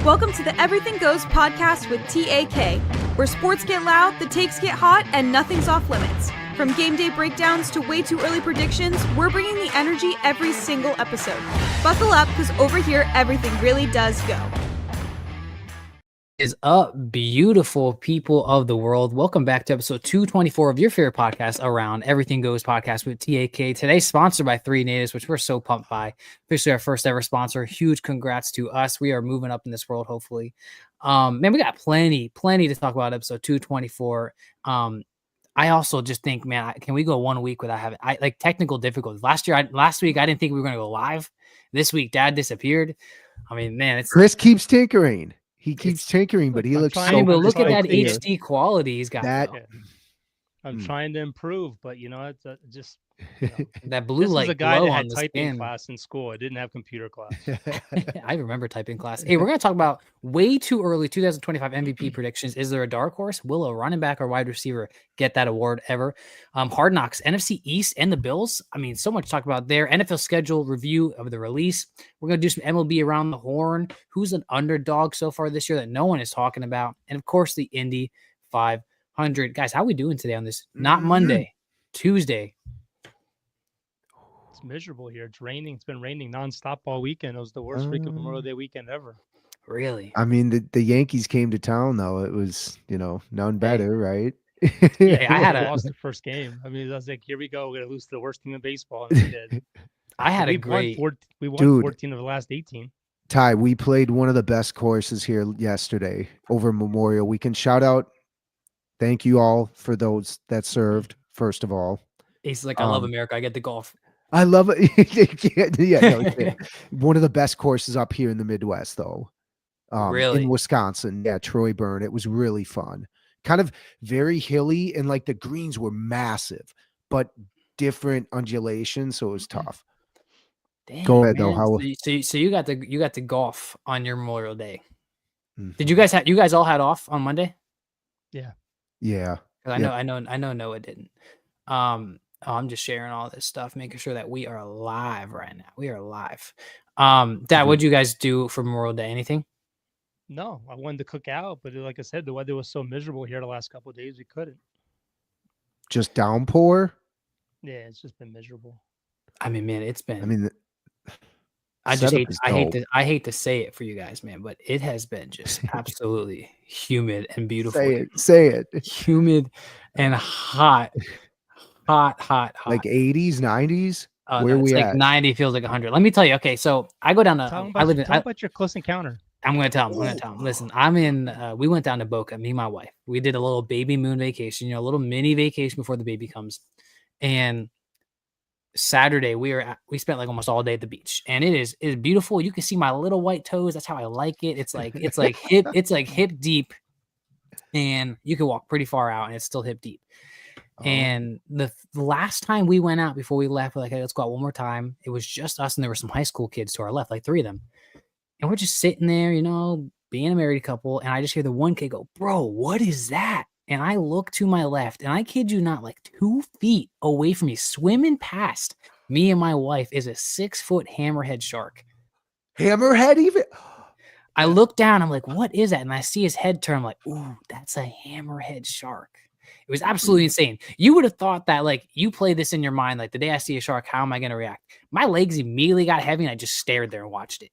Welcome to the Everything Goes podcast with TAK, where sports get loud, the takes get hot, and nothing's off limits. From game day breakdowns to way too early predictions, we're bringing the energy every single episode. Buckle up, because over here, everything really does go. Is up, beautiful people of the world. Welcome back to episode 224 of your favorite podcast around Everything Goes podcast with TAK. Today, sponsored by 3 Natives, which we're so pumped by. Officially our first ever sponsor. Huge congrats to us. We are moving up in this world, hopefully. Man, we got plenty to talk about episode 224. I also just think, man, can we go 1 week without having like technical difficulties? Last week, I didn't think we were going to go live. This week, Dad disappeared. I mean, man, Chris keeps tinkering. He keeps tinkering, but he looks so. But look at that HD quality he's got. That, I'm trying to improve, but it's just that blue light. This is a guy glow that on had the typing skin. class in school. I didn't have computer class. I remember typing class. Hey, we're going to talk about way too early 2025 MVP predictions. Is there a dark horse? Will a running back or wide receiver get that award ever? Hard Knocks, NFC East, and the Bills. I mean, so much to talk about there. NFL schedule review of the release. We're going to do some MLB around the horn. Who's an underdog so far this year that no one is talking about? And of course, the Indy 500. Guys, how are we doing today on this? Not Monday, Tuesday. It's miserable here. It's raining. It's been raining nonstop all weekend. It was the worst freaking Memorial Day weekend ever. Really? I mean, the Yankees came to town, though. It was, none better, right? Yeah, I lost the first game. I mean, I was like, here we go. We're going to lose to the worst team in baseball. And we did. We won 14 of the last 18. Ty, we played one of the best courses here yesterday over Memorial Weekend. Shout out. Thank you all for those that served, first of all. He's like, I love America. I get the golf. I love it. Yeah, one of the best courses up here in the Midwest, though. Really? In Wisconsin. Yeah, Troy Burn. It was really fun. Kind of very hilly, and like the greens were massive, but different undulations, so it was tough. Damn, Go ahead, man. though. So you got the golf on your Memorial Day. Mhm. Did you guys all had off on Monday? Yeah. I know Noah didn't. I'm just sharing all this stuff, making sure that we are live right now. We are live. Dad, what'd you guys do for Memorial Day? Anything? No, I wanted to cook out, but like I said, the weather was so miserable here the last couple of days, we couldn't. Just downpour? Yeah, it's just been miserable. I mean, man, it's been. I mean, I hate to say it for you guys, man, but it has been just absolutely humid and beautiful. Say it. Humid and hot. Like 80s, 90s? Where we at? 90 feels like 100. Let me tell you. Okay, so I go down to. Tell I live in. about your close encounter. I'm going to tell him. Listen, I'm in. We went down to Boca, me and my wife. We did a little baby moon vacation, a little mini vacation before the baby comes. And Saturday we spent like almost all day at the beach, and it is beautiful. You can see my little white toes. That's how I like it. It's like hip deep, and you can walk pretty far out, and it's still hip deep. And the last time we went out before we left, we're like, hey, let's go out one more time. It was just us, and there were some high school kids to our left, like 3 of them. And we're just sitting there, being a married couple. And I just hear the one kid go, bro, what is that? And I look to my left, and I kid you not, like 2 feet away from me, swimming past me and my wife, is a 6-foot hammerhead shark. Hammerhead even? I look down, I'm like, what is that? And I see his head turn. I'm like, ooh, that's a hammerhead shark. It was absolutely insane. You would have thought that, like, you play this in your mind, like, the day I see a shark, how am I going to react? My legs immediately got heavy, and I just stared there and watched it.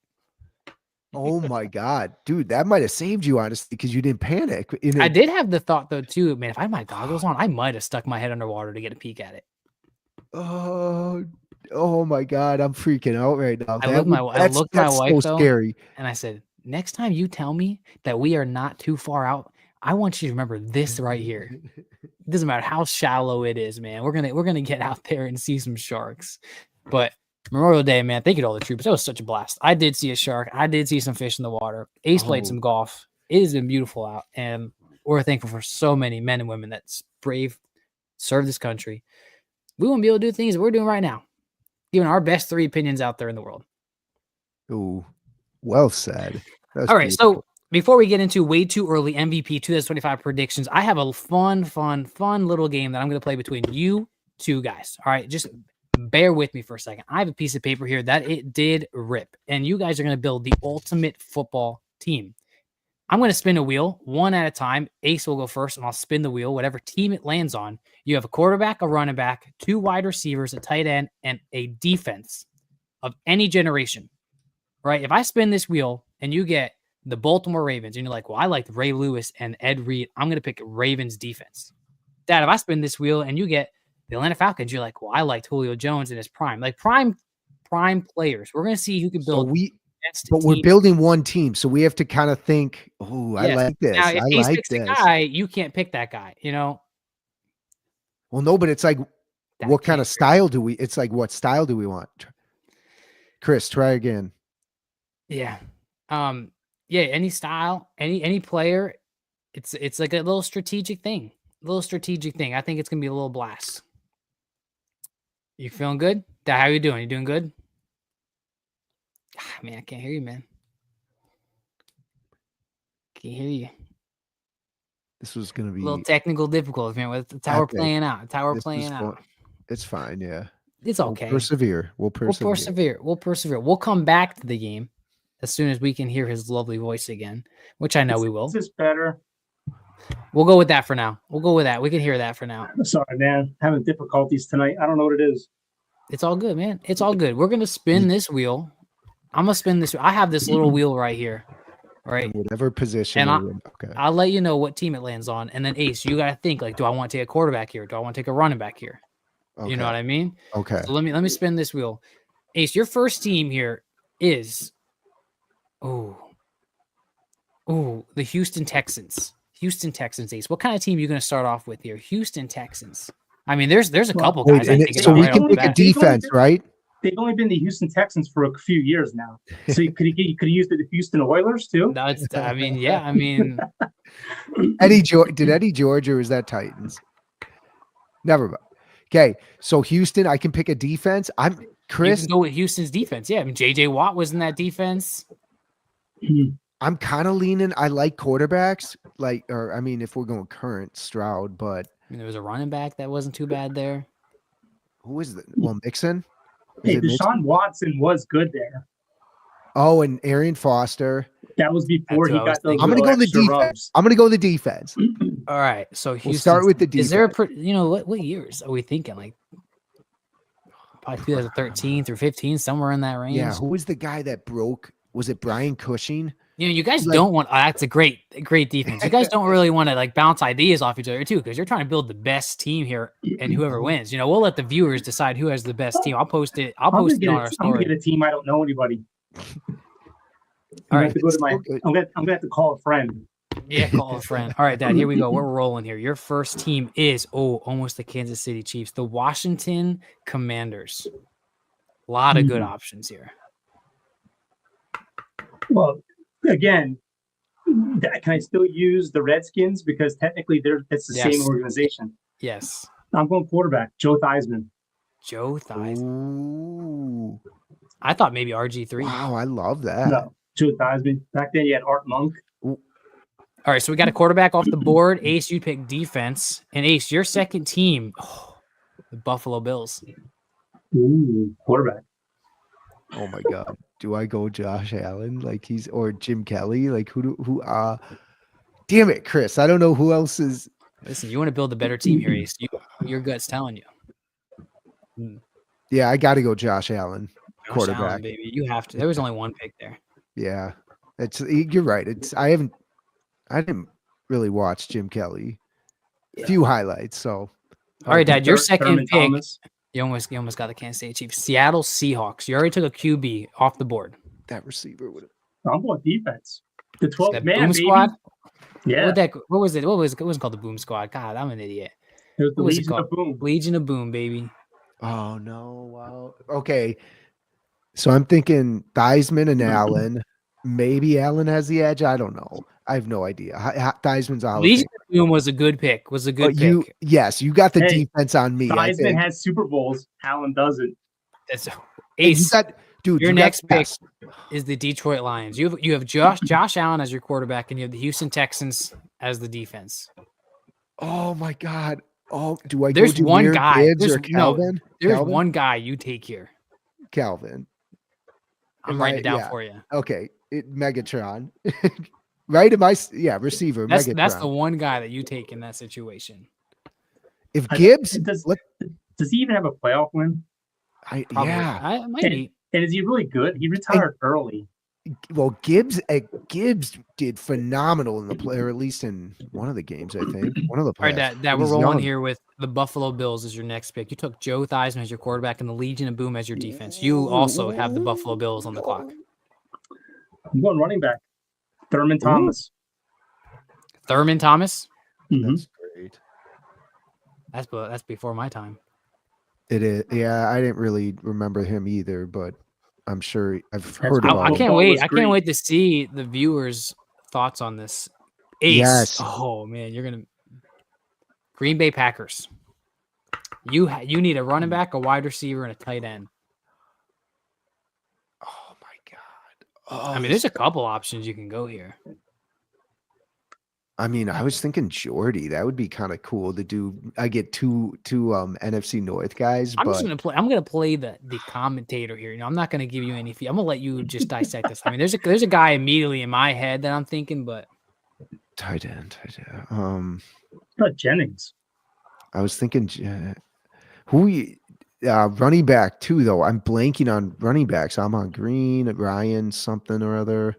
Oh my God, dude, that might have saved you, honestly, because you didn't panic. I did have the thought, though, too, man, if I had my goggles on, I might have stuck my head underwater to get a peek at it. Oh my God, I'm freaking out right now. I looked my wife, so scary. And I said, next time you tell me that we are not too far out, I want you to remember this right here. It doesn't matter how shallow it is, man. We're gonna get out there and see some sharks. But Memorial Day, man, thank you to all the troopers. That was such a blast. I did see a shark. I did see some fish in the water. Ace played some golf. It has been beautiful out, and we're thankful for so many men and women that's brave, serve this country. We wouldn't be able to do things that we're doing right now, giving our best 3 opinions out there in the world. Ooh, well said. All right, so before we get into way too early MVP 2025 predictions, I have a fun little game that I'm going to play between you 2 guys. All right, just bear with me for a second. I have a piece of paper here that it did rip, and you guys are going to build the ultimate football team. I'm going to spin a wheel one at a time. Ace will go first, and I'll spin the wheel. Whatever team it lands on, you have a quarterback, a running back, 2 wide receivers, a tight end, and a defense of any generation. Right? If I spin this wheel and you get the Baltimore Ravens, and you're like, well, I like Ray Lewis and Ed Reed, I'm going to pick Ravens defense. Dad, if I spin this wheel and you get the Atlanta Falcons, you're like, well, I liked Julio Jones in his prime. Like prime players. We're going to see who can build. But we're building one team, so we have to kind of think, oh, I like this. Now, if I Ace like picks this. a guy, you can't pick that guy, you know? Well, no, but it's like, That what kind can't of style do we? It's like, what style do we want? Chris, try again. Yeah. Yeah, any style, any player, it's like a little strategic thing. I think it's gonna be a little blast. You feeling good? Dad, how you doing? You doing good? Man, I can't hear you, man. Can't hear you. This was gonna be A little technical difficulties, man. It's how we're epic. playing out. It's how we're This playing was out. fun. It's fine, yeah. It's okay. We'll persevere. We'll persevere. We'll come back to the game as soon as we can hear his lovely voice again, which I know we will. Is this better? We'll go with that for now. We'll go with that. We can hear that for now. Sorry, man. Having difficulties tonight. I don't know what it is. It's all good, man. It's all good. We're going to spin this wheel. I'm going to spin this. I have this little wheel right here. Right. In whatever position. And we're in. Okay. I'll let you know what team it lands on. And then Ace, you got to think like, do I want to take a quarterback here? Do I want to take a running back here? You know what I mean? Okay. So let me spin this wheel. Ace, your first team here is the Houston Texans. Ace. What kind of team are you going to start off with here? Houston Texans. I mean, there's a couple Wait, guys I think so about we right can off the pick a bat. defense, right? They've only been the Houston Texans for a few years now. So you could have used the Houston Oilers too. No, it's, I mean, Eddie George, did Eddie George, or was that Titans? Never mind. Okay, so Houston, I can pick a defense. I'm you Chris. can go with Houston's defense. Yeah, I mean, J.J. Watt was in that defense. I'm kind of leaning. I like quarterbacks, if we're going current, Stroud, but I mean, there was a running back that wasn't too bad there. who is it? Well, Mixon. Hey, it Mixon? Deshaun Watson was good there. Oh, and Arian Foster. That was before That's he what I was got those. thinking. I'm gonna go little the extra defense. rubs. I'm gonna go the defense. All right, so Houston. We'll start with the defense. Is there what years are we thinking? Like probably 2013 through 15, somewhere in that range. Yeah, who was the guy that broke? Was it Brian Cushing? You guys Like- don't want. That's a great defense. You guys don't really want to like bounce ideas off each other too, because you're trying to build the best team here, and whoever wins, we'll let the viewers decide who has the best team. I'll post it. I'll I'm post it gonna on our get I'm gonna story. get a team. I don't know anybody. All I'm right, gonna have to call a friend. yeah, call a friend. All right, Dad, here we go. We're rolling here. Your first team is almost the Kansas City Chiefs, the Washington Commanders. A lot of good options here. Well, again, can I still use the Redskins because technically it's the Yes. same organization? Yes, I'm going quarterback, Joe Theismann. Joe Theismann. Ooh, I thought maybe RG3. wow, I love that. No, Joe Theismann. Back then, you had Art Monk. All right, so we got a quarterback off the board. Ace, you pick defense, and Ace, your second team, the Buffalo Bills. Ooh, quarterback. Oh my God. Do I go Josh Allen or Jim Kelly? Like who damn it, Chris. I don't know who else is. Listen, you want to build a better team here, Ace. Your gut's telling you. Yeah, I gotta go Josh Allen. Josh Quarterback. Allen, baby. You have to. There was only one pick there. Yeah. You're right. I didn't really watch Jim Kelly. A few highlights, so All right, Dad, your second Thurman pick. Thomas. You almost got the Kansas City Chiefs. Seattle Seahawks. You already took a QB off the board. that receiver would have. I'm going defense. The 12th That man, Boom baby. Squad. Yeah, What was it? It wasn't called the Boom Squad. God, I'm an idiot. it was the what was it Legion of Boom. Legion of Boom, baby. Oh no! Wow. Okay. So I'm thinking Theismann and Allen. Maybe Allen has the edge. I don't know. I have no idea. Theismann's out. Legion of Boom was a good pick. Yes, you got the Hey, defense on me. I Theismann think. has Super Bowls. Allen doesn't. That's And you Ace. got, dude. Your you got next the pick best. is the Detroit Lions. You have Josh Allen as your quarterback, and you have the Houston Texans as the defense. Oh my God. Oh, do I There's go one Jahmyr guy. Gibbs There's- or Calvin? There's Calvin? one guy you take here. Calvin. I'm Am writing I- it down yeah. for you. Okay. Megatron. Right? Receiver. That's the Megatron. one guy that you take in that situation. If Gibbs, Does he even have a playoff win? Probably. yeah. It might be. And is he really good? He retired early. Well, Gibbs did phenomenal in the play, or at least in one of the games, I think. One of the All right, playoffs. Dad, we're He's rolling young. here with the Buffalo Bills as your next pick. You took Joe Theismann as your quarterback and the Legion of Boom as your defense. You also have the Buffalo Bills on the clock. I'm going running back. Thurman Thomas. Thurman Thomas? Mhm. That's great. That's before my time. It is. Yeah, I didn't really remember him either, but I'm sure I've heard cool. about I him. can't Football wait. was I great. can't wait to see the viewers' thoughts on this. Ace. Yes. Oh man, you're gonna Green Bay Packers. You need a running back, a wide receiver, and a tight end. Oh my god. Oh, I mean, there's a couple options you can go here. I mean, I was thinking Jordy. That would be kind of cool to do. I get two NFC North guys, I'm just but gonna play. I'm gonna play the commentator here. I'm not gonna give you any fee. I'm gonna let you just dissect this. I mean, there's a guy immediately in my head that I'm thinking, but tight end. Not Jennings. I was thinking running back too, though. I'm blanking on running backs. I'm on Green, Ryan, something or other.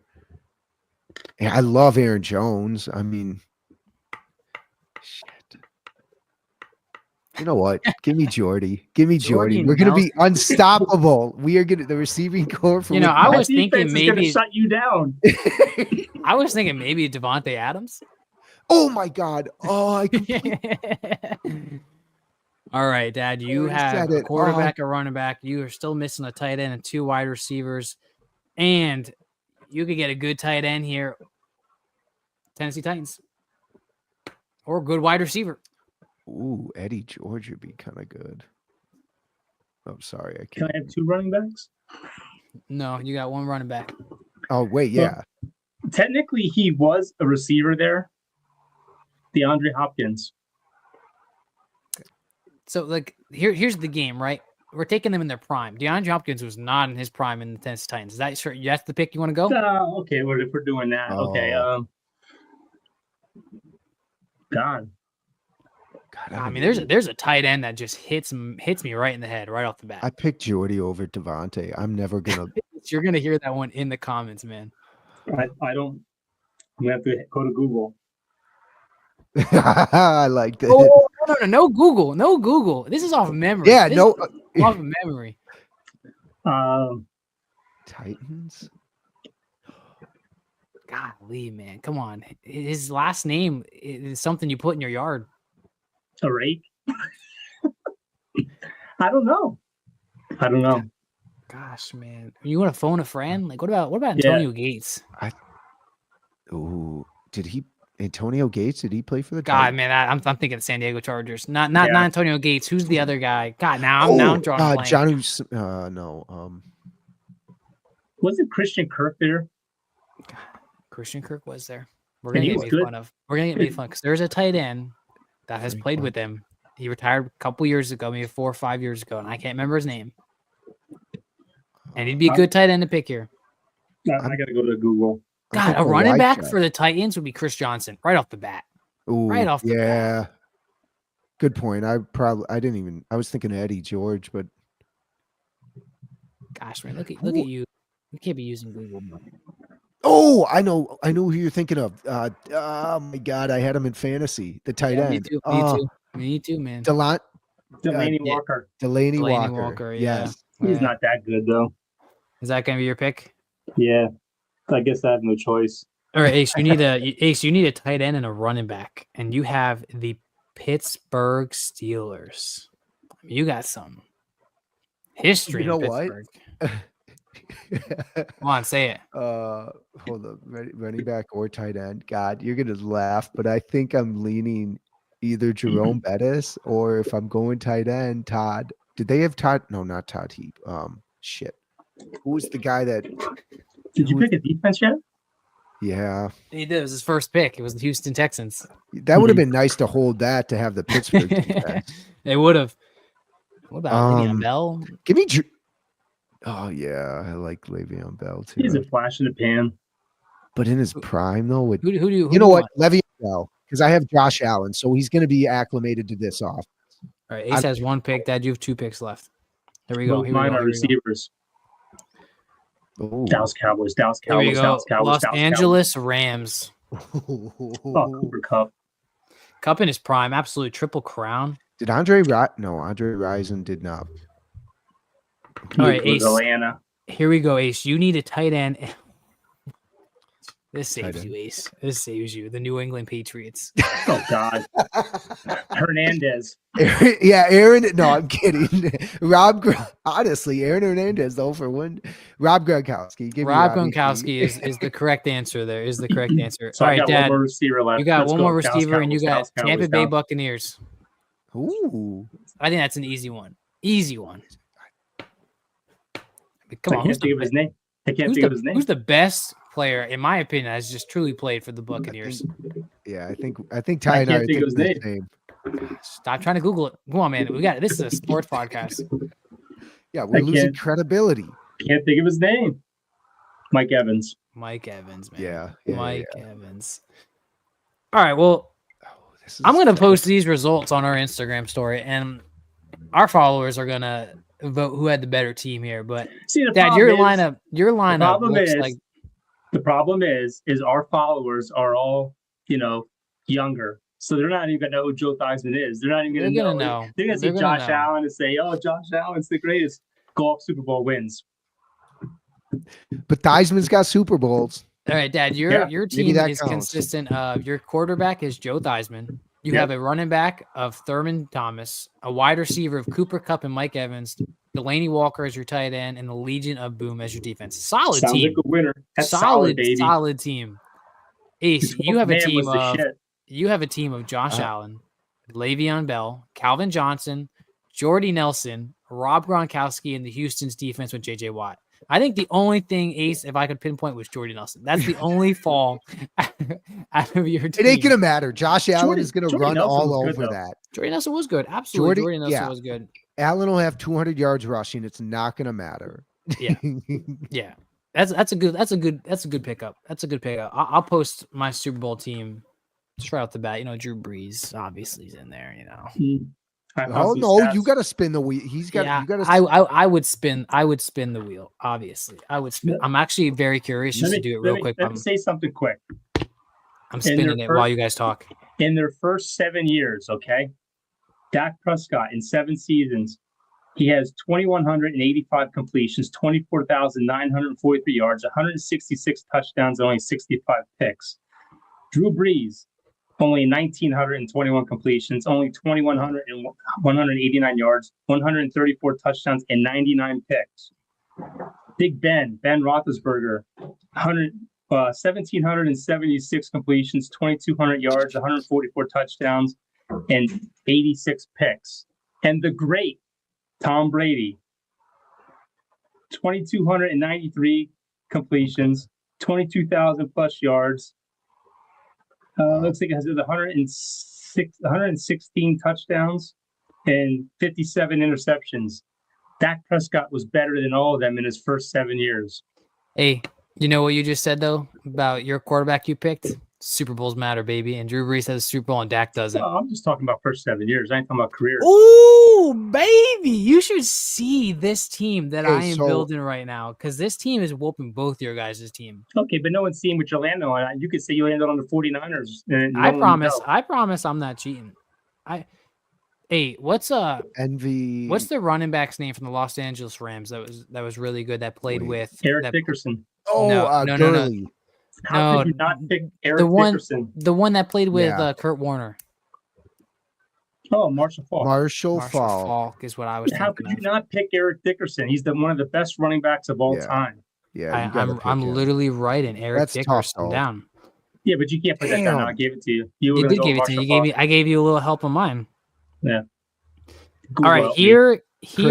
Yeah, I love Aaron Jones. I mean, shit. You know what? Give me Jordy. Give me Jordy. Jordy We're gonna be Nelson. unstoppable. We are gonna the receiving core for. You know, I That was thinking defense is gonna maybe shut you down. I was thinking maybe Devontae Adams. Oh my god! Oh, I completely All right, Dad. You already have said a it. quarterback, a running back. You are still missing a tight end and two wide receivers, and you could get a good tight end here. Tennessee Titans, or a good wide receiver. Ooh, Eddie George would be kind of good. Oh, sorry, I Can can't. I have two running backs? No, you got one running back. Oh wait, yeah. Technically, he was a receiver there. DeAndre Hopkins. So, like, here's the game, right? We're taking them in their prime. DeAndre Hopkins was not in his prime in the Tennessee Titans. Is that sure? That's the pick you want to go? Okay, well, if we're doing that, okay. Oh. God, God, I mean, there's a tight end that just hits me right in the head right off the bat. I picked Jordy over Devontae. I'm never gonna. You're gonna hear that one in the comments, man. I don't. I'm gonna have to go to Google. I like that. Oh, no, no Google. This is off memory. Yeah, This no. is off memory. Titans. Golly, man, come on. His last name is something you put in your yard. A rake? I don't know. Gosh, man, you want to phone a friend? Like, what about Yeah. Antonio Gates? Ooh, did he? Antonio Gates? Did he play for the? God, Titans? man, I'm thinking the San Diego Chargers. Not Yeah. Antonio Gates. Who's the other guy? God, now I'm drawing a blank. John. No. Wasn't Christian Kirk there? Christian Kirk was there. We're And gonna he get was made good. fun of. We're gonna get made fun because there's a tight end that has Frank played Clark. with him. He retired a couple years ago, maybe 4 or 5 years ago, and I can't remember his name. And he'd be a good tight end to pick here. I gotta go to Google. God, a running back for the Titans would be Chris Johnson right off the bat. right off the bat. Yeah. Good point. I was thinking Eddie George, but Gosh, man, look at you. You can't be using Google. oh, I know who you're thinking of. Oh my God, I had him in fantasy. The tight end. Me too, man. Delaney yeah. Walker. Delaney Delaney Walker. Walker, yeah. Yes. He's not that good though. Is that gonna be your pick? Yeah. I guess I have no choice. All right, Ace, you need a tight end and a running back, and you have the Pittsburgh Steelers. You got some history. You know in what? Pittsburgh. Come on, say it. Hold up, running back or tight end. God, you're gonna laugh, but I think I'm leaning either Jerome Bettis or if I'm going tight end, Todd. Did they have Todd? No, not Todd Heap. Shit. Who was the guy that? Did you pick a defense yet? Yeah, He did. It was his first pick. It was the Houston Texans. that would have been nice to hold that to have the Pittsburgh defense. They would have. What about Le'Veon Um, Bell? Give me. Oh yeah, I like Le'Veon Bell too. He's a flash in the pan. But in his prime, though, with Who do you know what, want? Le'Veon Bell, because I have Josh Allen, so he's going to be acclimated to this off. All right, Ace has 1 pick. Dad, you have 2 picks left. Here we go. Both Here we mine go. are Here we go. receivers. Ooh. Dallas Cowboys. Dallas Here we Cowboys. go. Dallas Cowboys. Los Dallas Angeles Rams. Cowboys. Oh, Cooper Cup. Cup in his prime. Absolute triple crown. Did Andre Rison did not. All right, He was Ace. Atlanta. Here we go, Ace. You need a tight end. This Tight saves end. you, Ace. This saves you. The New England Patriots. Oh God. Hernandez. Yeah, Aaron. No, I'm kidding. Honestly, Aaron Hernandez though for one. Rob Gronkowski. Give me Rob Robbie. Gronkowski is the correct answer. There is the correct answer. So All I right, got Dad. one more receiver left. You got Let's one go. more Dallas receiver, and you Cowboys, got Dallas Tampa Cowboys, Bay Dallas- Buccaneers. Ooh. I think that's an easy one. Easy one. I mean, come I on. can't think of his name. I can't Who's think of his name. the best player, in my opinion, has just truly played for the Buccaneers? Yeah, I think Ty and I are can't think of thinking his the same. Stop trying to Google it. Come on, man. We got it. This is a sports podcast. Yeah, we're I losing can't- credibility. Can't think of his name. Mike Evans. Mike Evans, man. Yeah. Mike Evans. All right. Well, Oh, this is I'm going to post these results on our Instagram story, and our followers are going to vote who had the better team here. But See, the Dad, problem your lineup problem looks is- like the problem is our followers are all, younger. So they're not even gonna know who Joe Theismann is. They're not even they're gonna going to know. know. They're gonna see They're gonna Josh know. Allen and say, "Oh, Josh Allen's the greatest." Go off Super Bowl wins. But Theismann's got Super Bowls. All right, Dad, your Yeah, your maybe team that is counts. consistent of your quarterback is Joe Theismann. You Yep. have a running back of Thurman Thomas, a wide receiver of Cooper Kupp and Mike Evans, Delaney Walker as your tight end, and the Legion of Boom as your defense. Solid Sounds team. like a winner. That's solid, solid, baby. solid team. Ace, This you have a man team was the of shit. Josh Uh-huh. Allen, Le'Veon Bell, Calvin Johnson, Jordy Nelson, Rob Gronkowski, and the Houston's defense with JJ Watt. I think the only thing, Ace, if I could pinpoint, was Jordy Nelson. That's the only fall out of your team. It ain't gonna matter. Josh Allen Jordy- is gonna Jordy run Nelson all was good, over though. that. Jordy Nelson was good. Absolutely. Jordy Nelson yeah. was good. Allen will have 200 yards rushing. It's not gonna matter. Yeah. Yeah. That's a good pickup. That's a good pickup. I'll post my Super Bowl team just right off the bat. Drew Brees obviously is in there, I found Oh some no, stats. you gotta spin the wheel. He's got. Yeah, You gotta. I would spin the wheel, obviously. I would spin. I'm actually very curious just to do it real quick. Let me say something quick. I'm spinning their it while first- you guys talk. In their first 7 years, okay, Dak Prescott in 7 seasons, he has 2,185 completions, 24,943 yards, 166 touchdowns, and only 65 picks. Drew Brees, only 1,921 completions, only 189 yards, 134 touchdowns, and 99 picks. Big Ben Roethlisberger, 1,776 completions, 2,200 yards, 144 touchdowns, and 86 picks. And the great Tom Brady, 2,293 completions, 22,000 plus yards. Looks like it has 116 touchdowns and 57 interceptions. Dak Prescott was better than all of them in his first 7 years. Hey, you know what you just said though about your quarterback you picked? Super Bowls matter, baby. And Drew Brees has a Super Bowl and Dak doesn't. I'm just talking about first 7 years. I ain't talking about career. Ooh, baby. You should see this team that Hey, I am so- building right now. Because this team is whooping both your guys' team. Okay, but no one's seen what you landed on. You could say you landed on the 49ers. And no I one promise. knows. I promise I'm not cheating. Hey, what's Envy. what's the running back's name from the Los Angeles Rams that was really good that played Wait. with Eric that, Dickerson. Oh, No, no. Gurley. How No, could you not pick Eric the one- Dickerson? the one that played with Yeah. Kurt Warner. Oh, Marshall Faulk. Marshall Marshall Falk. Falk is what I was How thinking could you of. not pick Eric Dickerson? He's one of the best running backs of all Yeah. time. Yeah, you gotta pick I'm him. literally writing Eric That's tough, Dickerson though. down. Yeah, but you can't put that down. Damn. I gave it to you. You, were You gonna did go give it to me. Marshall I gave you a little help on mine. Faulk. All right, Google here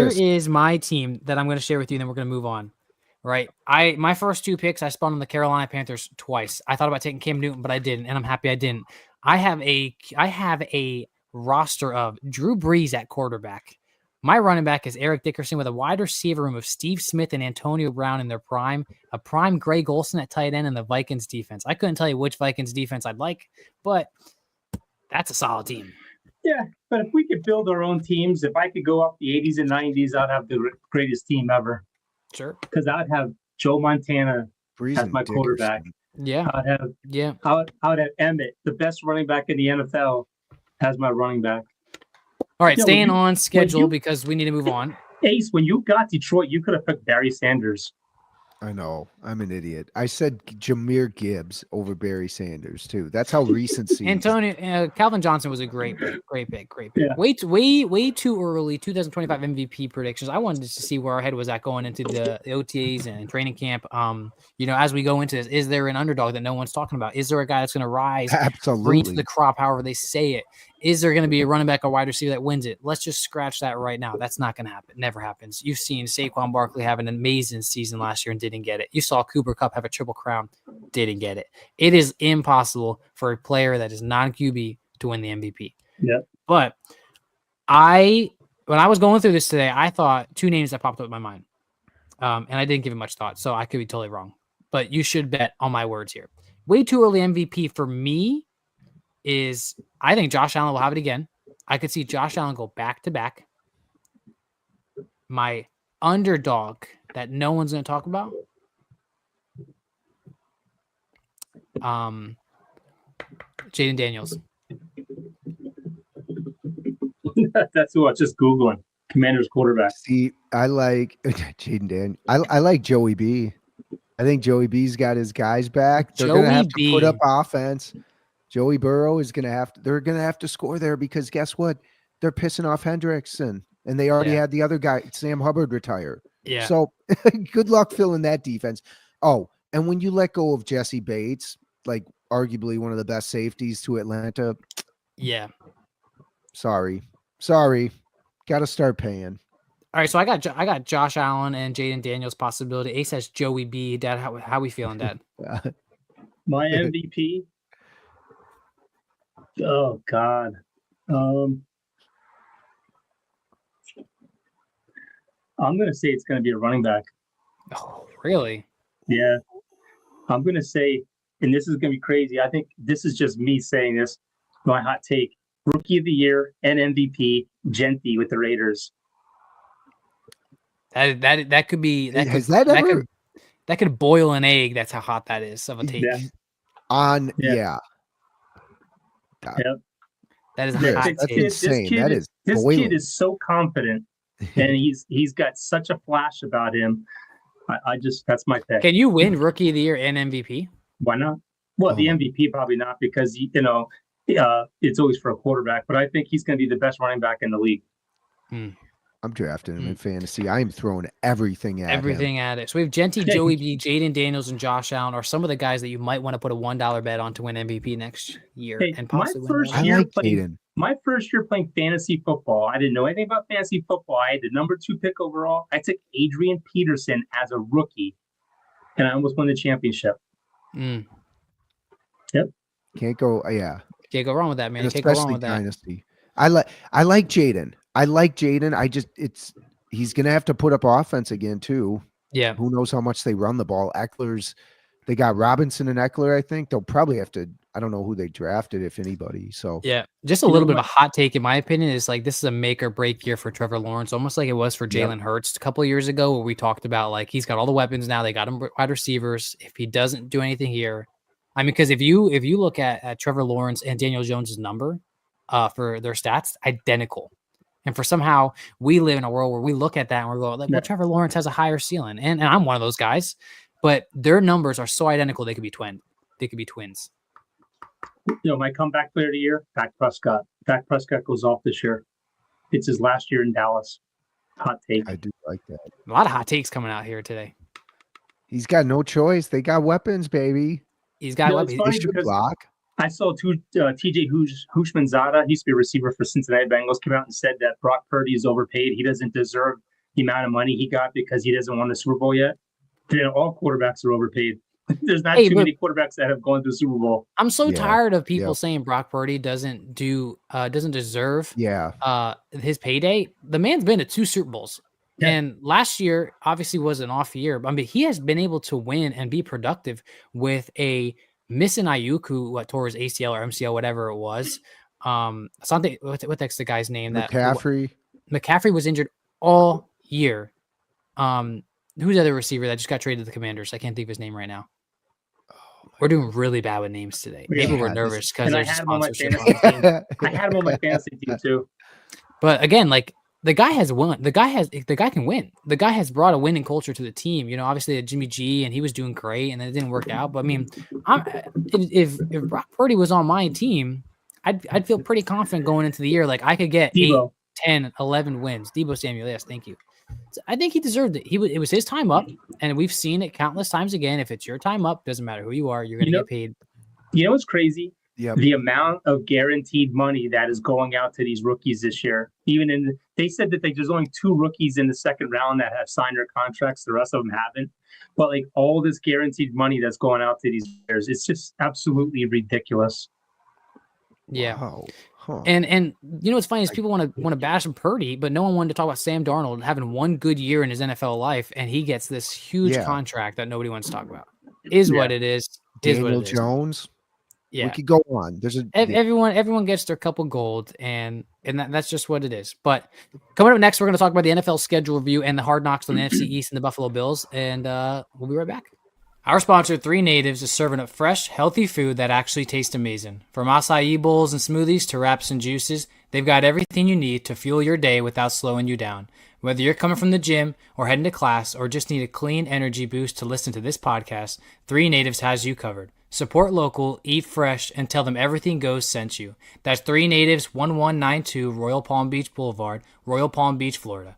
Chris. is my team that I'm going to share with you, and then we're going to move on. Right, my first 2 picks, I spun on the Carolina Panthers twice. I thought about taking Cam Newton, but I didn't, and I'm happy I didn't. I have a roster of Drew Brees at quarterback, My running back is Eric Dickerson with a wide receiver room of Steve Smith and Antonio Brown in their prime, a prime Greg Olsen at tight end, and the Vikings defense. I couldn't tell you which Vikings defense I'd like, but that's a solid team. Yeah, but if we could build our own teams, if I could go up the 80s and 90s, I'd have the greatest team ever. Sure. Because I'd have Joe Montana as my quarterback. Yeah. I would have Emmett, the best running back in the NFL, as my running back. All right, Yeah, staying on schedule because we need to move on. Ace, when you got Detroit, you could have picked Barry Sanders. I know. I'm an idiot. I said Jahmyr Gibbs over Barry Sanders too. That's how recency. Antonio Calvin Johnson was a great pick. Yeah. Way too early. 2025 MVP predictions. I wanted to see where our head was at going into the OTAs and training camp. As we go into this, is there an underdog that no one's talking about? Is there a guy that's going to rise, reach the crop, however they say it? Is there going to be a running back or wide receiver that wins it? Let's just scratch that right now. That's not going to happen. Never happens. You've seen Saquon Barkley have an amazing season last year and didn't get it. You saw Cooper Kupp have a triple crown, didn't get it. It is impossible for a player that is non-QB to win the MVP. Yeah. But when I was going through this today, I thought two names that popped up in my mind. And I didn't give it much thought, so I could be totally wrong. But you should bet on my words here. Way too early MVP for me is I think Josh Allen will have it again. I could see Josh Allen go back to back. My underdog that no one's going to talk about. Jaden Daniels. That's who I was just Googling. Commanders quarterback. See, I like Jaden Daniels. I like Joey B. I think Joey B's got his guys back. They're going to have to put up offense. Joey Burrow is going to have to, they're going to have to score there because guess what? They're pissing off Hendrickson and they already had the other guy, Sam Hubbard, retire. Yeah. So good luck filling that defense. Oh, and when you let go of Jesse Bates, like arguably one of the best safeties to Atlanta. Yeah. Sorry. Got to start paying. All right. So I got Josh Allen and Jaden Daniels possibility. Ace has Joey B. Dad, how we feeling, Dad? My MVP. Oh God. I'm going to say it's going to be a running back. Oh, really? Yeah. I'm going to say, and this is going to be crazy. I think this is just me saying this. My hot take: Rookie of the Year and MVP, Gentry with the Raiders. That could be that. Has could, that that ever? could that could boil an egg. That's how hot that is of a take. Yeah. Yep. That is a Yes, hot that's take. insane. This kid is so confident, and he's got such a flash about him. I just that's my pick. Can you win Rookie of the Year and MVP? Why not? Well, the MVP probably not because it's always for a quarterback. But I think he's going to be the best running back in the league. I'm drafting him in fantasy. I am throwing everything at it. So we have Gentry, Joey B, Jaden Daniels, and Josh Allen are some of the guys that you might want to put a $1 bet on to win MVP next year. Hey, and possibly my first year playing fantasy football, I didn't know anything about fantasy football. I had the number 2 pick overall. I took Adrian Peterson as a rookie, and I almost won the championship. Yep. Can't go. Yeah. Can't go wrong with that, man. And Can't go wrong especially with that. dynasty. I like Jaden. He's gonna have to put up offense again too. Yeah. Who knows how much they run the ball? They got Robinson and Eckler. I think they'll probably have to. I don't know who they drafted, if anybody. So yeah, just a little bit of a hot take in my opinion is like this is a make or break year for Trevor Lawrence, almost like it was for Jalen Hurts a couple of years ago, where we talked about like he's got all the weapons now. They got him wide receivers. If he doesn't do anything here, I mean, because if you look at Trevor Lawrence and Daniel Jones's number for their stats, identical. And for somehow we live in a world where we look at that and we're going, like, well, Trevor Lawrence has a higher ceiling. And I'm one of those guys, but their numbers are so identical. They could be twins. My comeback player of the year, Dak Prescott. Dak Prescott goes off this year. It's his last year in Dallas. Hot take. I do like that. A lot of hot takes coming out here today. He's got no choice. They got weapons, baby. He's got weapons. They should block. I saw TJ Houshmandzadeh, he used to be a receiver for Cincinnati Bengals, came out and said that Brock Purdy is overpaid. He doesn't deserve the amount of money he got because he doesn't win the Super Bowl yet. All quarterbacks are overpaid. There's not Hey, too but- many quarterbacks that have gone to the Super Bowl. I'm so Yeah, tired of people yep. saying Brock Purdy doesn't deserve Yeah. his payday. The man's been to 2 Super Bowls. Yeah. And last year obviously was an off year. I mean, he has been able to win and be productive with a missing Ayuk who tore his ACL or MCL, whatever it was. Something. What's the guy's name? McCaffrey. McCaffrey was injured all year. Who's the other receiver that just got traded to the Commanders? I can't think of his name right now. We're doing really bad with names today. Maybe we're Yeah, nervous because and I there's a had him on my sponsorship. fantasy team. I had him on my fantasy team too. But again, like the guy has won. The guy can win. The guy has brought a winning culture to the team. You know, obviously Jimmy G, and he was doing great, and it didn't work out. But I mean, if Brock Purdy was on my team, I'd feel pretty confident going into the year. Like I could get Debo. 8, 10, 11 wins. Debo Samuel, yes, thank you. So I think he deserved it. It was his time up, and we've seen it countless times again. If it's your time up, doesn't matter who you are, you're going to get paid. You know what's crazy? Yep. The amount of guaranteed money that is going out to these rookies this year. They said that there's only 2 rookies in the second round that have signed their contracts. The rest of them haven't. But like all this guaranteed money that's going out to these players, it's just absolutely ridiculous. Yeah. Wow. Huh. And you know what's funny is people want to bash him Purdy, but no one wanted to talk about Sam Darnold having one good year in his NFL life, and he gets this huge Yeah. contract that nobody wants to talk about. Is what it is. Is what Daniel it is. Jones. We Yeah. could go on. There's a Everyone gets their couple gold, and that's just what it is. But coming up next, we're going to talk about the NFL schedule review and the hard knocks on the NFC East and the Buffalo Bills, and we'll be right back. Our sponsor, 3 Natives, is serving up fresh, healthy food that actually tastes amazing. From acai bowls and smoothies to wraps and juices, they've got everything you need to fuel your day without slowing you down. Whether you're coming from the gym or heading to class or just need a clean energy boost to listen to this podcast, 3 Natives has you covered. Support local, eat fresh, and tell them Everything Goes sent you. That's 3 Natives, 1192 Royal Palm Beach Boulevard, Royal Palm Beach, Florida.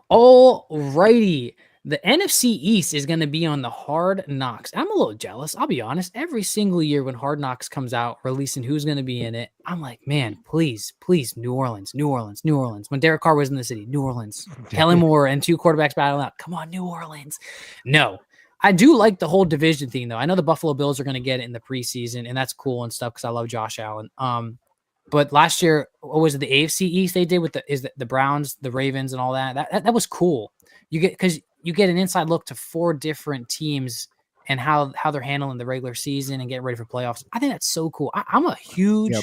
Alrighty. The NFC East is going to be on the Hard Knocks. I'm a little jealous. I'll be honest. Every single year when Hard Knocks comes out, releasing who's going to be in it, I'm like, man, please, New Orleans, New Orleans, New Orleans. When Derek Carr was in the city, New Orleans. Kellen Moore and 2 quarterbacks battling out. Come on, New Orleans. No. I do like the whole division thing, though. I know the Buffalo Bills are going to get it in the preseason, and that's cool and stuff because I love Josh Allen. But last year, what was it, the AFC East they did with the Browns, the Ravens, and all that? That was cool. You get an inside look to 4 different teams and how they're handling the regular season and getting ready for playoffs. I think that's so cool. I'm a huge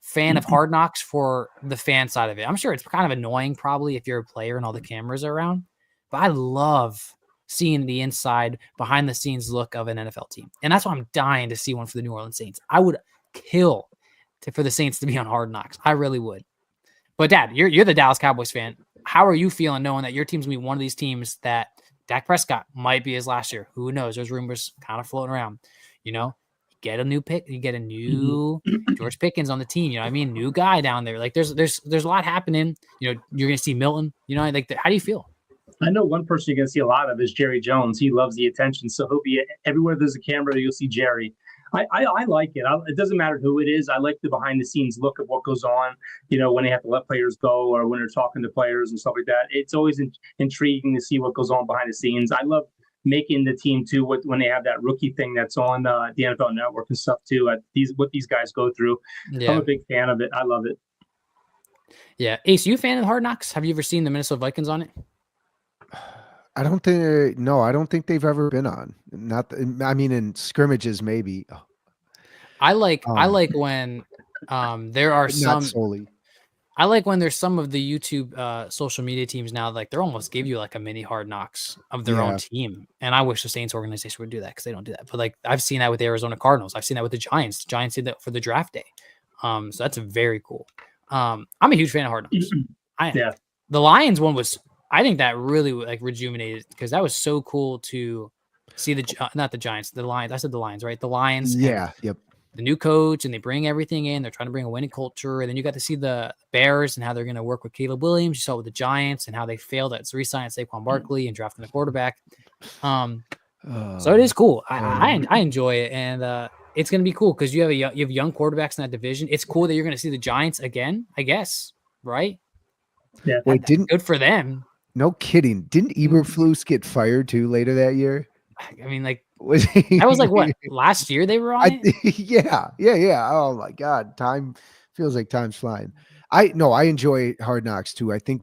fan of Hard Knocks for the fan side of it. I'm sure it's kind of annoying probably if you're a player and all the cameras are around, but I love seeing the inside behind the scenes look of an NFL team. And that's why I'm dying to see one for the New Orleans Saints. I would kill for the Saints to be on Hard Knocks. I really would. But Dad, you're the Dallas Cowboys fan. How are you feeling knowing that your team's going to be one of these teams that Dak Prescott might be his last year? Who knows? There's rumors kind of floating around. You know, you get a new pick, you get a new George Pickens on the team. You know what I mean? New guy down there. Like there's a lot happening. You know, you're going to see Milton. You know, like how do you feel? I know one person you're going to see a lot of is Jerry Jones. He loves the attention. So he'll be everywhere there's a camera, you'll see Jerry. I like it. It doesn't matter who it is. I like the behind the scenes look of what goes on, you know, when they have to let players go or when they're talking to players and stuff like that. It's always intriguing to see what goes on behind the scenes. I love making the team too when they have that rookie thing that's on the NFL Network and stuff too. What these guys go through. Yeah. I'm a big fan of it. I love it. Yeah. Ace, you a fan of Hard Knocks? Have you ever seen the Minnesota Vikings on it? I don't think they've ever been on. In scrimmages maybe. I like when there are some. Not solely. I like when there's some of the YouTube social media teams now, like they're almost give you like a mini Hard Knocks of their own team. And I wish the Saints organization would do that because they don't do that. But like I've seen that with the Arizona Cardinals. I've seen that with the Giants. The Giants did that for the draft day. So that's very cool. I'm a huge fan of Hard Knocks. The Lions one was. I think that really like rejuvenated because that was so cool to see not the Giants, the Lions. I said the Lions, right? The Lions. Yeah. Yep. The new coach and they bring everything in. They're trying to bring a winning culture. And then you got to see the Bears and how they're going to work with Caleb Williams. You saw it with the Giants and how they failed at re-signing Saquon Barkley and drafting a quarterback. So it is cool. I enjoy it. And it's going to be cool because you have young quarterbacks in that division. It's cool that you're going to see the Giants again, I guess. Right? Yeah. Wait, good for them. No kidding. Didn't Eberflus get fired too later that year? I mean, like Was that was like what last year they were on it. yeah. Oh my God, time feels like time's flying. I enjoy Hard Knocks too. I think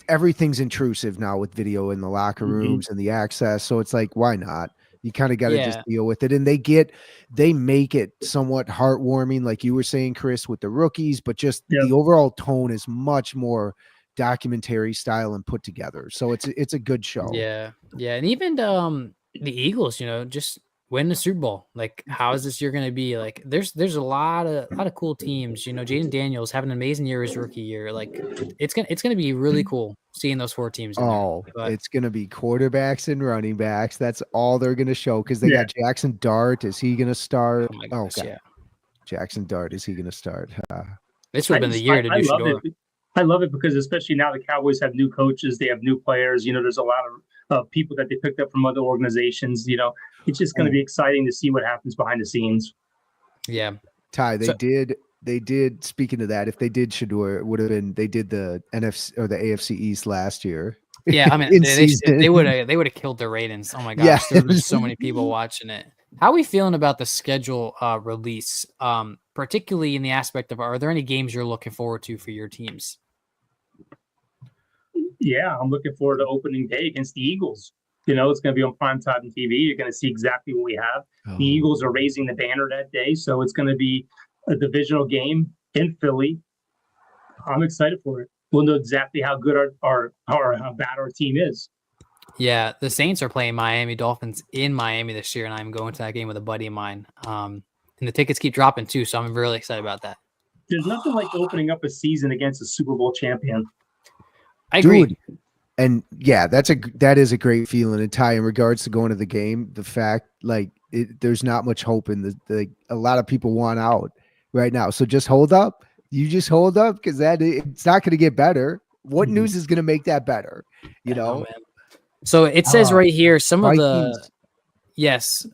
everything's intrusive now with video in the locker rooms and the access. So it's like, why not? You kind of got to just deal with it. And they make it somewhat heartwarming, like you were saying, Chris, with the rookies, but just the overall tone is much more documentary style and put together. So it's a good show. Yeah. And even the Eagles, just win the Super Bowl. Like, how is this year going to be? Like, there's a lot of cool teams. Jaden Daniels having an amazing year his rookie year. Like, it's gonna be really cool seeing those 4 teams. It's gonna be quarterbacks and running backs. That's all they're gonna show because they got Jackson Dart. Is he gonna start? Oh my gosh, Jackson Dart. Is he gonna start? This would have been the year to do Shedeur. I love it because especially now the Cowboys have new coaches, they have new players. There's a lot of people that they picked up from other organizations. It's just going to be exciting to see what happens behind the scenes. Yeah, Ty, they did. Speaking of that, if they did Shedeur, it would have been they did the NFC or the AFC East last year. Yeah, I mean they would have killed the ratings. Oh my gosh, there were so many people watching it. How are we feeling about the schedule release, particularly in the aspect of are there any games you're looking forward to for your teams? Yeah, I'm looking forward to opening day against the Eagles. It's going to be on primetime TV. You're going to see exactly what we have. The Eagles are raising the banner that day, so it's going to be a divisional game in Philly. I'm excited for it. We'll know exactly how good how bad our team is. Yeah, the Saints are playing Miami Dolphins in Miami this year, and I'm going to that game with a buddy of mine. And the tickets keep dropping too, so I'm really excited about that. There's nothing like opening up a season against a Super Bowl champion. I agree. Dude, and yeah, that is a great feeling. And Ty, in regards to going to the game, the fact there's not much hope in a lot of people want out right now. So just hold up. You just hold up because it's not going to get better. What news is going to make that better? So it says right here some Vikings. of the yes.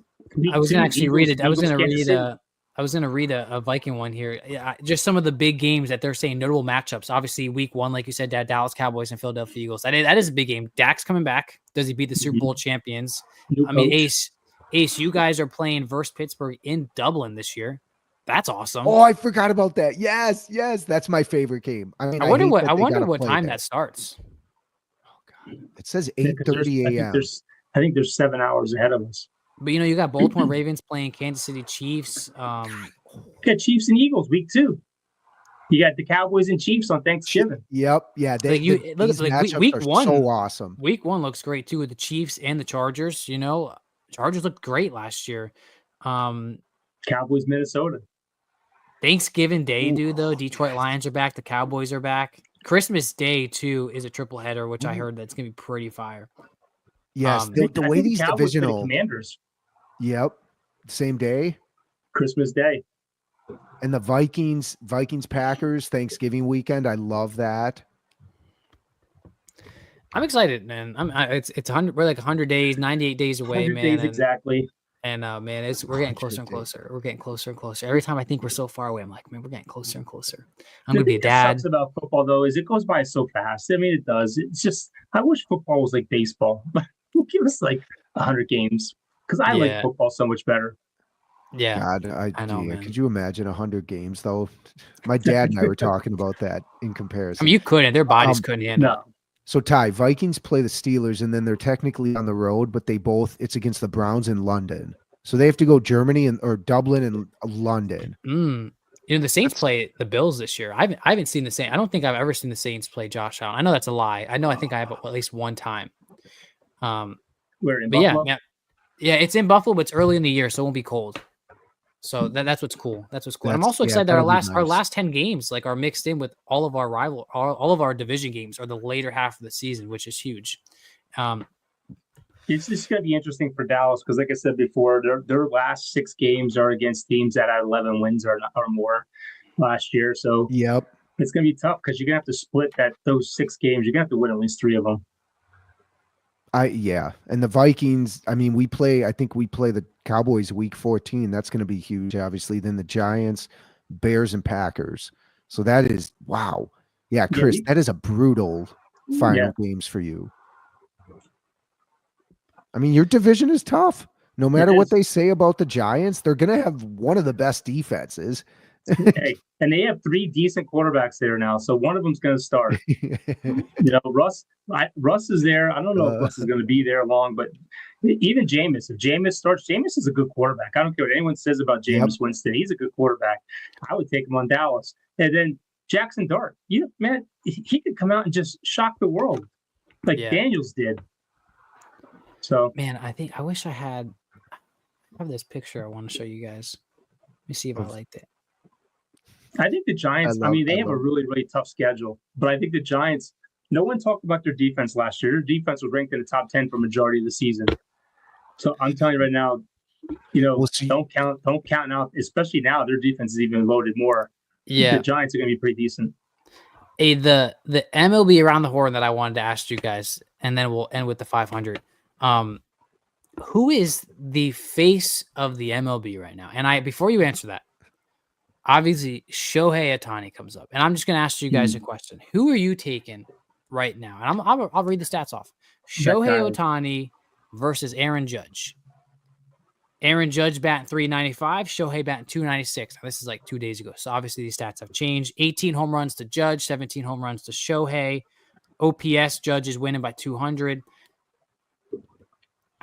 I was going to actually read it. I was going to read a Viking one here. Yeah, just some of the big games that they're saying notable matchups. Obviously, week 1, like you said, Dallas Cowboys and Philadelphia Eagles. That is a big game. Dak's coming back. Does he beat the Super Bowl champions? I mean, Ace, you guys are playing versus Pittsburgh in Dublin this year. That's awesome. Oh, I forgot about that. Yes. That's my favorite game. I mean, I wonder what time that starts. Oh God, it says 8:30 a.m. I think there's 7 hours ahead of us. But you got Baltimore Ravens playing Kansas City Chiefs. You got Chiefs and Eagles week 2. You got the Cowboys and Chiefs on Thanksgiving. Yep. Yeah. Week 1 so awesome. Week 1 looks great too with the Chiefs and the Chargers. Chargers looked great last year. Cowboys, Minnesota. Thanksgiving Day, dude, though. Detroit Lions are back. The Cowboys are back. Christmas Day, too, is a triple header, which I heard that's going to be pretty fire. Yes, the way these divisional Commanders. Yep, same day. Christmas Day. And the Vikings, Packers, Thanksgiving weekend. I love that. I'm excited, man. It's 100. We're like 100 days, 98 days away, 100 man. Days exactly. And man, we're getting closer and closer. We're getting closer and closer. Every time I think we're so far away, I'm like, man, we're getting closer and closer. I'm gonna be a dad. What sucks about football though is it goes by so fast. I mean, it does. It's just I wish football was like baseball. Give us like 100 games because I like football so much better. Yeah, God, I know. Man. Could you imagine 100 games though? My dad and I were talking about that in comparison. I mean, you couldn't. Their bodies couldn't handle. No. So Ty, Vikings play the Steelers, and then they're technically on the road, but it's against the Browns in London. So they have to go Germany or Dublin and London. The Saints play the Bills this year. I haven't seen the Saints. I don't think I've ever seen the Saints play Josh Allen. I know that's a lie. I think I have at least one time. We're in Buffalo? Yeah, it's in Buffalo, but it's early in the year, so it won't be cold. So that's what's cool. I'm also excited that our last 10 games are mixed in with all of our all of our division games are the later half of the season, which is huge. It's just going to be interesting for Dallas because, like I said before, their last 6 games are against teams that had 11 wins or more last year. So it's going to be tough because you're going to have to split those 6 games. You're going to have to win at least 3 of them. And the Vikings, I mean, I think we play the Cowboys week 14. That's going to be huge, obviously. Then the Giants, Bears, and Packers. So that is, wow. Yeah, Chris, that is a brutal final games for you. I mean, your division is tough. No matter It what is. they say about the Giants, they're going to have one of the best defenses. Hey, and they have 3 decent quarterbacks there now, so one of them's going to start. Russ is there. I don't know if Russ is going to be there long, but even Jameis, if Jameis starts, Jameis is a good quarterback. I don't care what anyone says about Jameis Winston. He's a good quarterback. I would take him on Dallas. And then Jackson Dart, man, he could come out and just shock the world like Daniels did. So, man, I wish I have this picture I want to show you guys. Let me see if I liked it. I think the Giants, they have a really, really tough schedule, but I think the Giants, no one talked about their defense last year. Their defense was ranked in the top 10 for majority of the season. So I'm telling you right now, don't count out, especially now their defense is even loaded more. Yeah. The Giants are going to be pretty decent. Hey, the MLB around the horn that I wanted to ask you guys, and then we'll end with the 500. Who is the face of the MLB right now? And before you answer that, obviously Shohei Ohtani comes up, and I'm just going to ask you guys a question. Who are you taking right now? And I'll read the stats off. Shohei Ohtani versus Aaron Judge. Aaron Judge batting 395, Shohei batting 296. Now, this is like 2 days ago, so obviously these stats have changed. 18 home runs to Judge, 17 home runs to Shohei. OPS, Judge is winning by 200.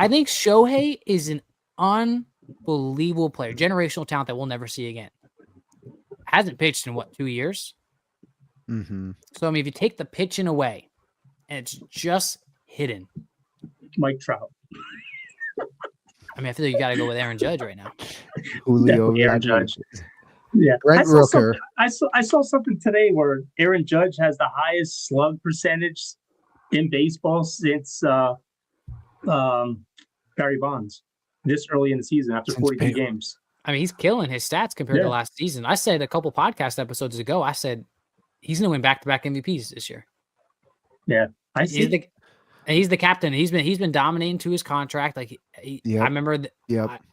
I think Shohei is an unbelievable player, generational talent that we'll never see again. Hasn't pitched in 2 years? Mm-hmm. So, I mean, if you take the pitching away and it's just hidden. Mike Trout. I mean, I feel like you got to go with Aaron Judge right now. Julio Aaron Judge. Yeah. Brent Rooker. I saw something today where Aaron Judge has the highest slug percentage in baseball since Barry Bonds this early in the season after 42 games. I mean, he's killing his stats compared to last season. I said a couple podcast episodes ago, I said he's going to win back-to-back MVPs this year. Yeah, I see. He's the captain. He's been dominating to his contract. Like I remember.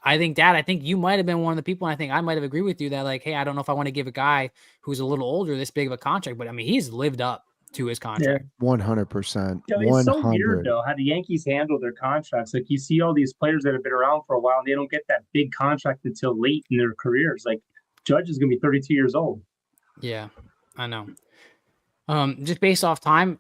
I think you might have been one of the people. And I think I might have agreed with you that like, hey, I don't know if I want to give a guy who's a little older this big of a contract, but I mean, he's lived up to his contract. 100%. It's so weird though how the Yankees handle their contracts. Like you see all these players that have been around for a while and they don't get that big contract until late in their careers. Like Judge is going to be 32 years old. Yeah, I know. Just based off time,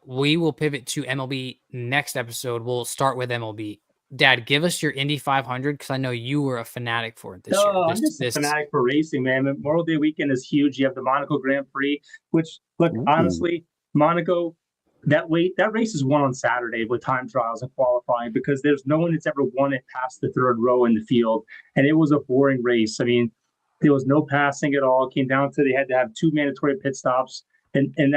we will pivot to MLB next episode. We'll start with MLB. Dad, give us your Indy 500 because I know you were a fanatic for it this year. I'm just a fanatic for racing, man. Memorial Day weekend is huge. You have the Monaco Grand Prix, which, look, honestly, Monaco, that race is won on Saturday with time trials and qualifying because there's no one that's ever won it past the third row in the field. And it was a boring race. I mean, there was no passing at all. It came down to they had to have 2 mandatory pit stops. And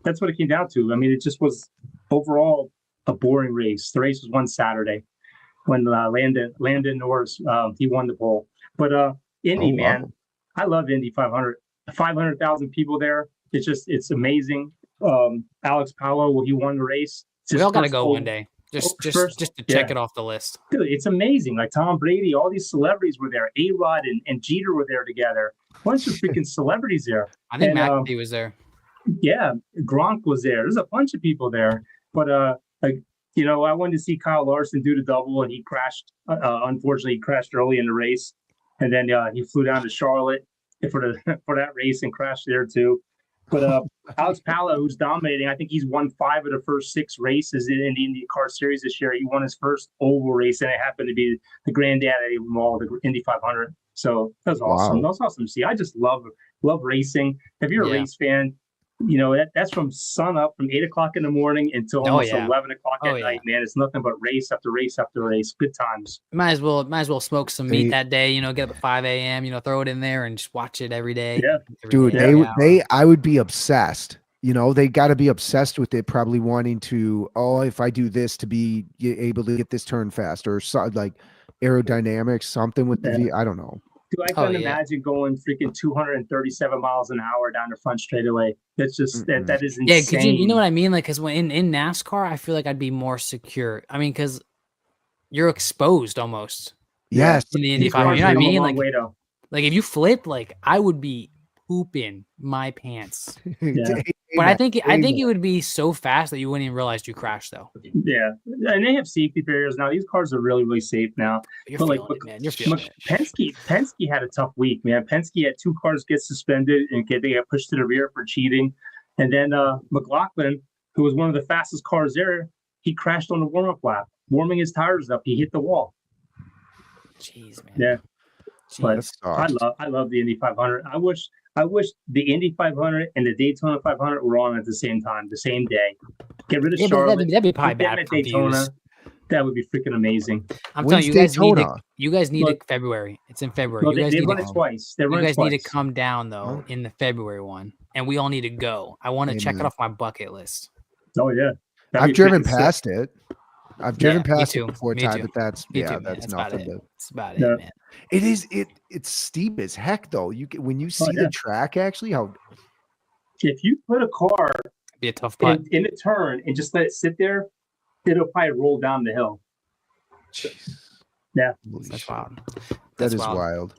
that's what it came down to. I mean, it just was overall a boring race. The race was won Saturday when Landon Norris, he won the pole. But Indy, man, I love Indy 500. 500,000 people there. It's amazing. Alex Palou, he won the race. We all got to go one day. Just to check it off the list. Dude, it's amazing. Like Tom Brady, all these celebrities were there. A-Rod and Jeter were there together. A bunch of freaking celebrities there. I think McAfee was there. Yeah, Gronk was there. There's a bunch of people there. But, I wanted to see Kyle Larson do the double, and he crashed. Unfortunately, he crashed early in the race. And then he flew down to Charlotte for that race and crashed there, too. But Alex Palou, who's dominating, I think he's won 5 of the first 6 races in the IndyCar Series this year. He won his first oval race, and it happened to be the granddaddy of them all, the Indy 500. So that's awesome. That's awesome to see. I just love racing. If you're a race fan, that's from sun up from 8 o'clock in the morning until almost 11 o'clock at night, man. It's nothing but race after race after race. Good times. Might as well smoke some meat that day, get up at 5 a.m., throw it in there and just watch it every day. Yeah. Dude, I would be obsessed. They got to be obsessed with it, probably wanting to, if I do this to be able to get this turn faster or so, like aerodynamics, something with the I don't know. Dude, I couldn't imagine going freaking 237 miles an hour down the front straightaway. That's just that is insane. Yeah, because you know what I mean? Like, because when in NASCAR, I feel like I'd be more secure. I mean, because you're exposed almost. Yes. In the Indy 500, you know what I mean? Like if you flip, like I would be pooping my pants. Yeah. But I think Way it would be so fast that you wouldn't even realize you crashed though. Yeah, and they have safety barriers now. These cars are really, really safe now. But you're But like feeling it, man. You're feeling it. Penske had a tough week, man. Penske had 2 cars get suspended and they got pushed to the rear for cheating, and then McLaughlin, who was one of the fastest cars there, he crashed on the warm-up lap, warming his tires up. He hit the wall. Jeez, man. Yeah. But That's soft. I love the Indy 500. I wish the Indy 500 and the Daytona 500 were on at the same time, the same day. Get rid of Yeah, but Charlotte. that'd be probably put them bad at for Daytona. views. That would be freaking amazing. I'm When's telling you, Daytona? you guys need Look- it February. It's in February. No, you guys they need run to it twice. They You run it guys need to twice. come down though in the February one, and we all need to go. I want to check it Amen. off my bucket list. Oh yeah. That'd I've be driven freaking sick. past it. I've driven Yeah, me past too. it before, Me Ty, too. but that's Me yeah, too, man. that's That's about nothing. it. It's about Yeah. it, man. It is it's steep as heck though. When you see yeah. the track actually, how If you put a car Be a tough putt. in a turn and just let it sit there, it'll probably roll down the hill. Yeah. holy That's shit. wild. That That's is wild. wild.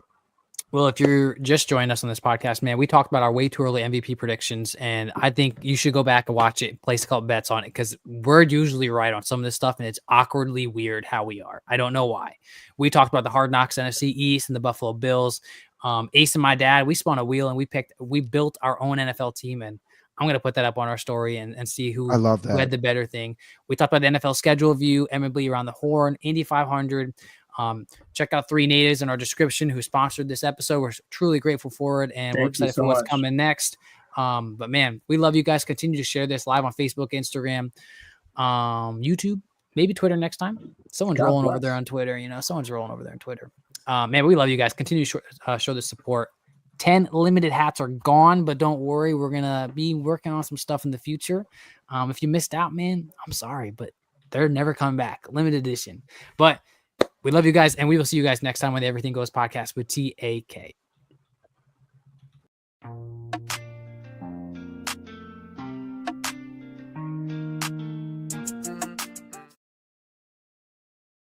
Well, if you're just joining us on this podcast, man, we talked about our way too early MVP predictions, and I think you should go back and watch it, place a couple bets on it, because we're usually right on some of this stuff, and it's awkwardly weird how we are. I don't know why. We talked about the Hard Knocks NFC East and the Buffalo Bills. Ace and my dad, we spun a wheel and we built our own NFL team, and I'm gonna put that up on our story and see who I love who had that. the better thing. We talked about the NFL schedule view, MLB around the horn, Indy 500. Check out 3 Natives in our description who sponsored this episode. We're truly grateful for it, and we're Thank you excited so for what's much. coming next. But man, we love you guys. Continue to share this live on Facebook, Instagram, YouTube, maybe Twitter next time. Someone's God rolling over bless. there on Twitter. Someone's rolling over there on Twitter. Man, we love you guys. Continue to show the support. 10 limited hats are gone, but don't worry. We're going to be working on some stuff in the future. If you missed out, man, I'm sorry, but they're never coming back. Limited edition. But we love you guys, and we will see you guys next time on the Everything Goes podcast with TAK.